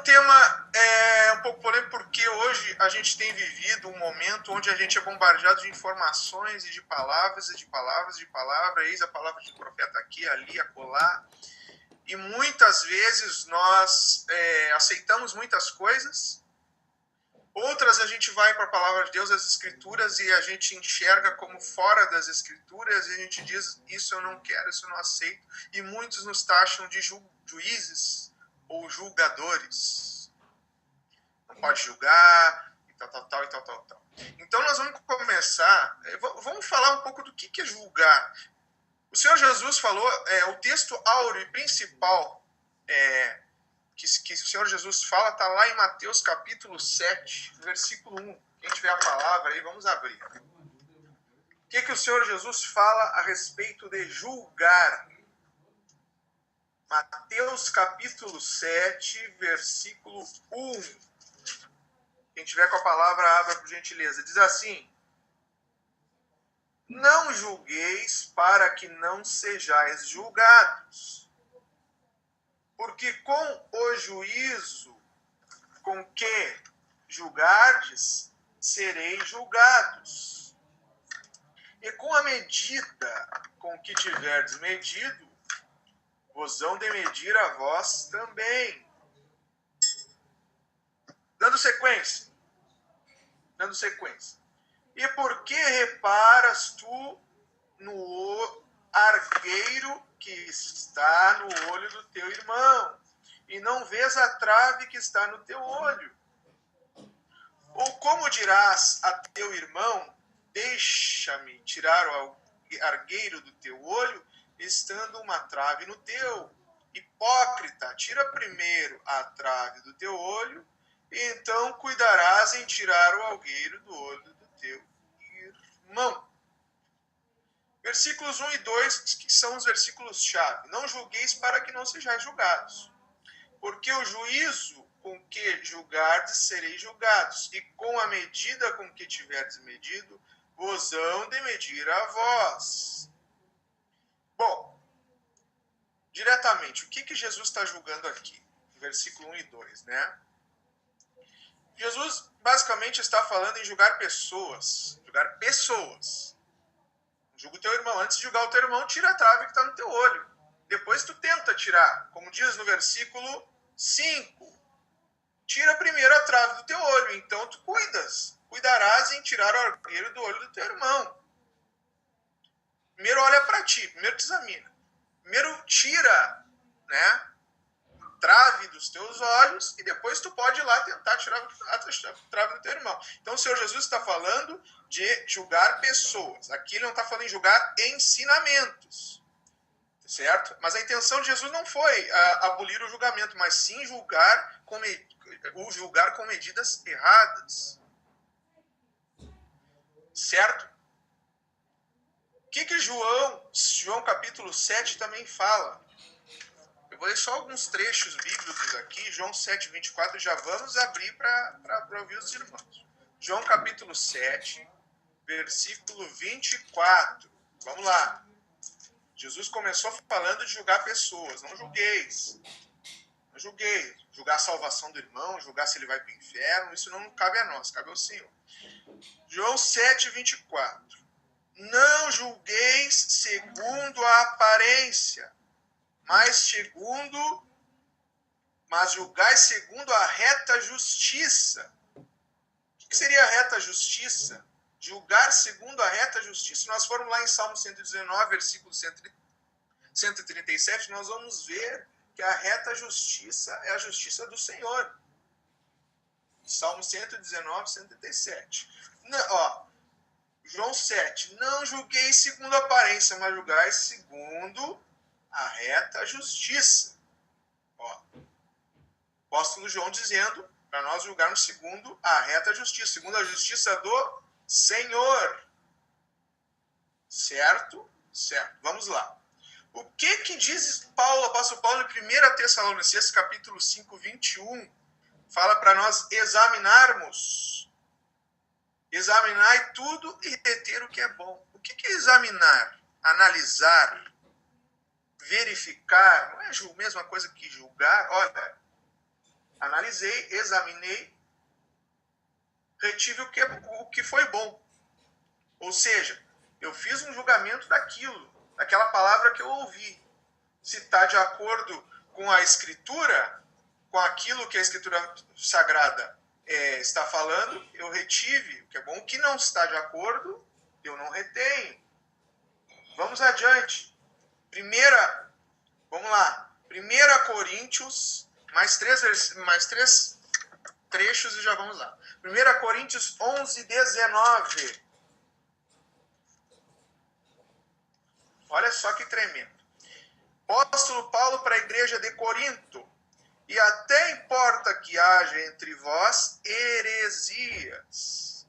tema um pouco polêmico porque hoje a gente tem vivido um momento onde a gente é bombardeado de informações e de palavras e de palavras e de palavras. Eis a palavra de profeta aqui, ali, acolá. E muitas vezes nós aceitamos muitas coisas. Outras a gente vai para a palavra de Deus, as escrituras, e a gente enxerga como fora das escrituras e a gente diz, isso eu não quero, isso eu não aceito. E muitos nos taxam de juízes ou julgadores. Não pode julgar, e tal, e tal. Então nós vamos começar, vamos falar um pouco do que é julgar. O Senhor Jesus falou, o texto áureo e principal que o Senhor Jesus fala está lá em Mateus capítulo 7, versículo 1. Quem tiver a palavra aí, vamos abrir. O que o Senhor Jesus fala a respeito de julgar? Mateus capítulo 7, versículo 1. Quem tiver com a palavra, abra por gentileza. Diz assim: não julgueis para que não sejais julgados, porque com o juízo com que julgardes, sereis julgados. E com a medida com que tiverdes medido, vos hão de medir a vós também. Dando sequência. E por que reparas tu no argueiro que está no olho do teu irmão, e não vês a trave que está no teu olho? Ou como dirás a teu irmão, deixa-me tirar o argueiro do teu olho, estando uma trave no teu? Hipócrita, tira primeiro a trave do teu olho, e então cuidarás em tirar o algueiro do olho do teu irmão. Versículos 1 e 2, que são os versículos-chave. Não julgueis para que não sejais julgados, porque o juízo com que julgardes, sereis julgados, e com a medida com que tiverdes medido, vos hão de medir a vós. Bom, diretamente, o que Jesus está julgando aqui? Versículo 1 e 2, né? Jesus basicamente está falando em julgar pessoas. Julgar pessoas. Julga o teu irmão. Antes de julgar o teu irmão, tira a trave que está no teu olho. Depois tu tenta tirar. Como diz no versículo 5. Tira primeiro a trave do teu olho. Então tu cuidarás em tirar o argueiro do olho do teu irmão. Primeiro olha para ti. Primeiro te examina. Primeiro tira, né, a trave dos teus olhos. E depois tu pode ir lá tentar tirar a trave do teu irmão. Então o Senhor Jesus está falando de julgar pessoas. Aqui ele não está falando em julgar ensinamentos. Certo? Mas a intenção de Jesus não foi abolir o julgamento, mas sim julgar com medidas erradas. Certo? O que João capítulo 7 também fala? Eu vou ler só alguns trechos bíblicos aqui, João 7, 24, já vamos abrir para ouvir os irmãos. João capítulo 7, versículo 24. Vamos lá. Jesus começou falando de julgar pessoas. Não julgueis. Não julgueis. Julgar a salvação do irmão, julgar se ele vai para o inferno, isso não cabe a nós, cabe ao Senhor. João 7, 24. Não julgueis segundo a aparência, mas julgai segundo a reta justiça. O que seria a reta justiça? Julgar segundo a reta justiça. Nós formos lá em Salmo 119, versículo 137, nós vamos ver que a reta justiça é a justiça do Senhor. Salmo 119, 137. João 7. Não julgueis segundo a aparência, mas julgai segundo a reta justiça. Apóstolo João dizendo para nós julgarmos segundo a reta justiça, segundo a justiça do Senhor. Certo? Certo. Vamos lá. O que diz Paulo, apóstolo Paulo, em 1 Tessalonicenses, capítulo 5, 21? Fala para nós examinarmos. Examinai tudo e reter o que é bom. O que é examinar? Analisar? Verificar? Não é a mesma coisa que julgar? Olha, Analisei, examinei, retive o que foi bom. Ou seja, eu fiz um julgamento daquela palavra que eu ouvi. Se está de acordo com a Escritura, com aquilo que a Escritura Sagrada está falando, eu retive o que é bom. O que não está de acordo, eu não retenho. Vamos adiante. Vamos lá. 1 Coríntios, mais três trechos e já vamos lá. 1 Coríntios 11, 19. Olha só que tremendo. Apóstolo Paulo para a igreja de Corinto. E até importa que haja entre vós heresias,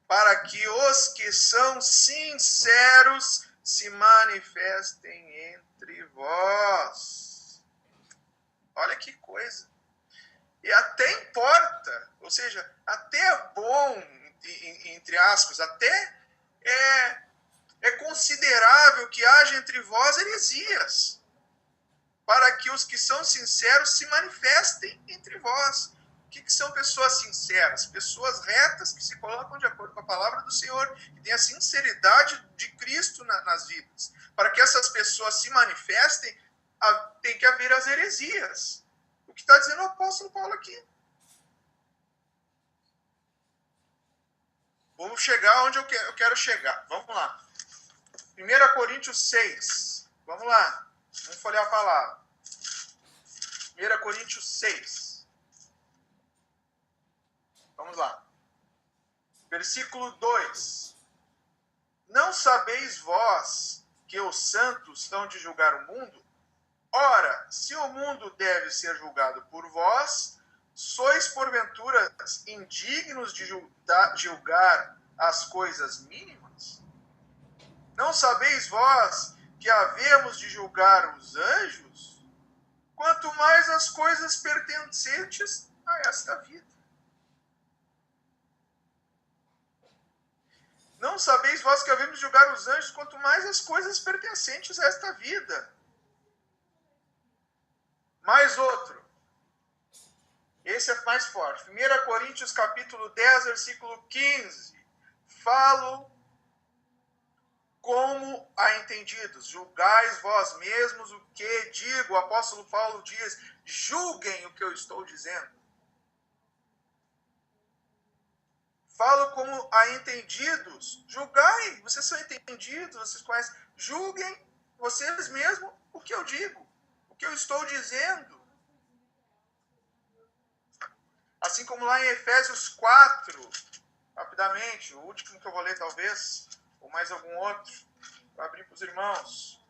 para que os que são sinceros se manifestem entre vós. Olha que coisa. E até importa, ou seja, até é bom, entre aspas, até é considerável que haja entre vós heresias, para que os que são sinceros se manifestem entre vós. O que são pessoas sinceras? Pessoas retas que se colocam de acordo com a palavra do Senhor, que têm a sinceridade de Cristo nas vidas. Para que essas pessoas se manifestem, tem que haver as heresias. O que está dizendo o apóstolo Paulo aqui. Vamos chegar onde eu quero chegar. Vamos lá. 1 Coríntios 6. Vamos lá. Vamos folhear a palavra. 1 Coríntios 6. Vamos lá. Versículo 2. Não sabeis vós que os santos hão de julgar o mundo? Ora, se o mundo deve ser julgado por vós, sois porventura indignos de julgar as coisas mínimas? Não sabeis vós que havemos de julgar os anjos? Quanto mais as coisas pertencentes a esta vida. Não sabeis vós que havemos de julgar os anjos, quanto mais as coisas pertencentes a esta vida. Mais outro. Esse é mais forte. 1 Coríntios capítulo 10, versículo 15. Falo como a entendidos. Julgais vós mesmos o que digo. O apóstolo Paulo diz, julguem o que eu estou dizendo. Falo como a entendidos. Julgai, vocês são entendidos, vocês conhecem. Julguem vocês mesmos o que eu digo, o que eu estou dizendo. Assim como lá em Efésios 4, rapidamente, o último que eu vou ler talvez, ou mais algum outro, para abrir para os irmãos.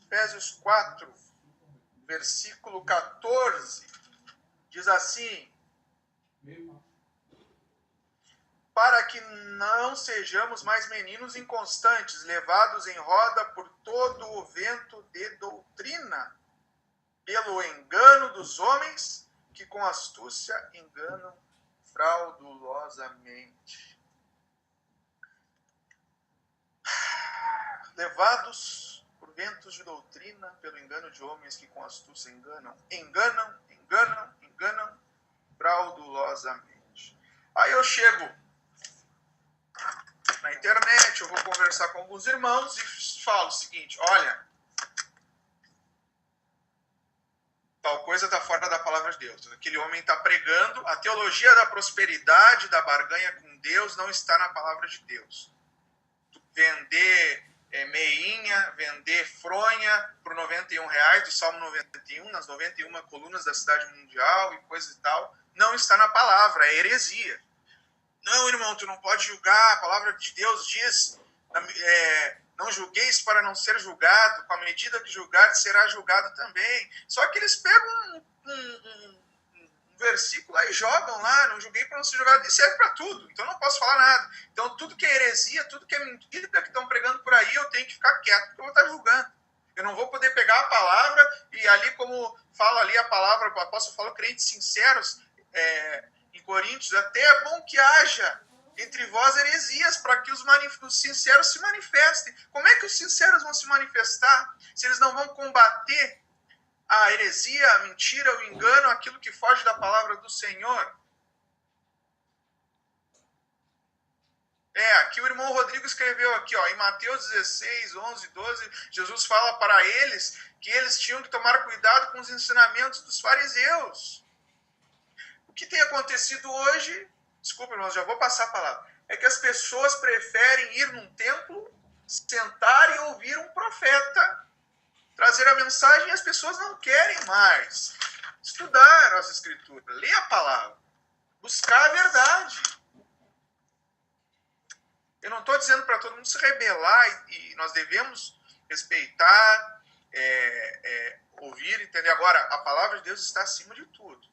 Efésios 4, versículo 14, diz assim: para que não sejamos mais meninos inconstantes, levados em roda por todo o vento de doutrina, pelo engano dos homens, que com astúcia enganam fraudulosamente. Levados por ventos de doutrina, pelo engano de homens que com astúcia enganam fraudulosamente. Aí eu chego na internet, eu vou conversar com alguns irmãos e falo o seguinte: olha, tal coisa está fora da palavra de Deus. Aquele homem está pregando, a teologia da prosperidade, da barganha com Deus, não está na palavra de Deus. Vender meinha, vender fronha por R$91 do Salmo 91, nas 91 colunas da cidade mundial e coisa e tal, não está na palavra, é heresia. Não, irmão, tu não pode julgar, a palavra de Deus diz, não julgueis para não ser julgado, com a medida que julgar será julgado também. Só que eles pegam um versículo lá e jogam lá, não julguei para não ser julgado, e serve para tudo, então não posso falar nada. Então tudo que é heresia, tudo que é mentira que estão pregando por aí, eu tenho que ficar quieto, porque eu vou estar julgando. Eu não vou poder pegar a palavra e ali, como fala ali a palavra, o apóstolo falou, crentes sinceros, em Coríntios, até é bom que haja entre vós heresias, para que os sinceros se manifestem. Como é que os sinceros vão se manifestar se eles não vão combater a heresia, a mentira, o engano, aquilo que foge da palavra do Senhor. Aqui o irmão Rodrigo escreveu aqui, ó, em Mateus 16, 11, 12, Jesus fala para eles que eles tinham que tomar cuidado com os ensinamentos dos fariseus. O que tem acontecido hoje, desculpa, irmãos, já vou passar a palavra, é que as pessoas preferem ir num templo, sentar e ouvir um profeta trazer a mensagem, e as pessoas não querem mais estudar as escrituras, ler a palavra, buscar a verdade. Eu não estou dizendo para todo mundo se rebelar, e nós devemos respeitar, ouvir, entender. Agora, a palavra de Deus está acima de tudo.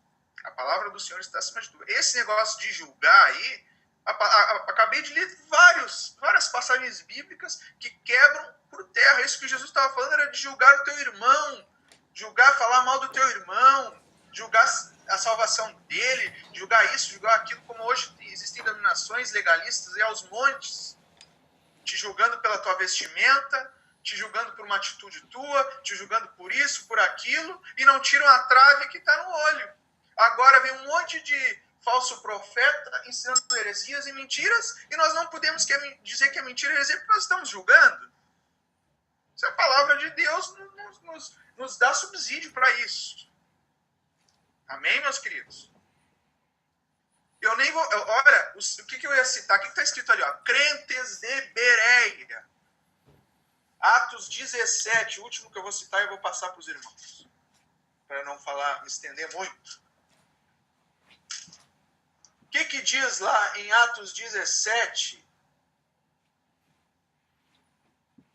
A palavra do Senhor está acima de tudo. Esse negócio de julgar aí, acabei de ler várias passagens bíblicas que quebram por terra. Isso que Jesus estava falando era de julgar o teu irmão, falar mal do teu irmão, julgar a salvação dele, julgar isso, julgar aquilo, como hoje existem denominações legalistas e aos montes, te julgando pela tua vestimenta, te julgando por uma atitude tua, te julgando por isso, por aquilo, e não tiram a trave que está no olho. Agora vem um monte de falso profeta ensinando heresias e mentiras, e nós não podemos dizer que é mentira e heresia porque nós estamos julgando. Se a palavra de Deus nos dá subsídio para isso. Amém, meus queridos? Eu nem vou... Olha, o que eu ia citar? O que está escrito ali? Ó? Crentes de Bereia. Atos 17, o último que eu vou citar, eu vou passar para os irmãos. Para não me estender muito. O que diz lá em Atos 17?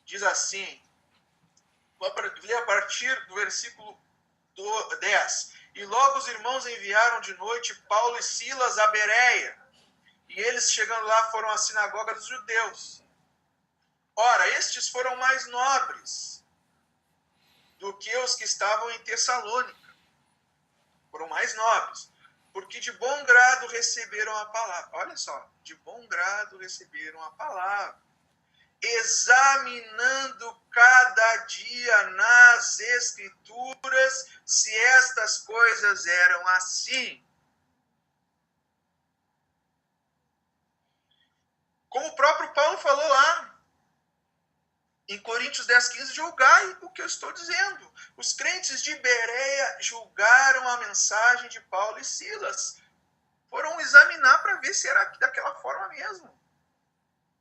Diz assim, vou ler a partir do versículo 10. E logo os irmãos enviaram de noite Paulo e Silas a Bereia. E eles, chegando lá, foram à sinagoga dos judeus. Ora, estes foram mais nobres do que os que estavam em Tessalônica. Foram mais nobres, porque de bom grado receberam a palavra. Olha só, de bom grado receberam a palavra, examinando cada dia nas Escrituras se estas coisas eram assim. Como o próprio Paulo falou lá, em Coríntios 10:15, julgai o que eu estou dizendo. Os crentes de Bereia julgaram a mensagem de Paulo e Silas. Foram examinar para ver se era daquela forma mesmo.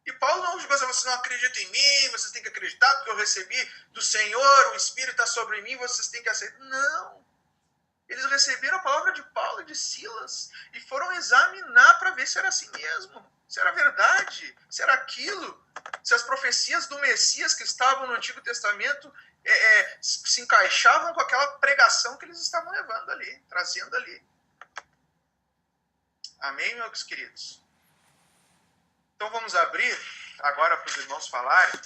E Paulo não julgou, vocês não acreditam em mim, vocês têm que acreditar porque eu recebi do Senhor, o Espírito está sobre mim, vocês têm que aceitar. Não. Eles receberam a palavra de Paulo e de Silas e foram examinar para ver se era assim mesmo. Se era verdade, se era aquilo, se as profecias do Messias que estavam no Antigo Testamento se encaixavam com aquela pregação que eles estavam levando ali, trazendo ali. Amém, meus queridos? Então vamos abrir agora para os irmãos falarem.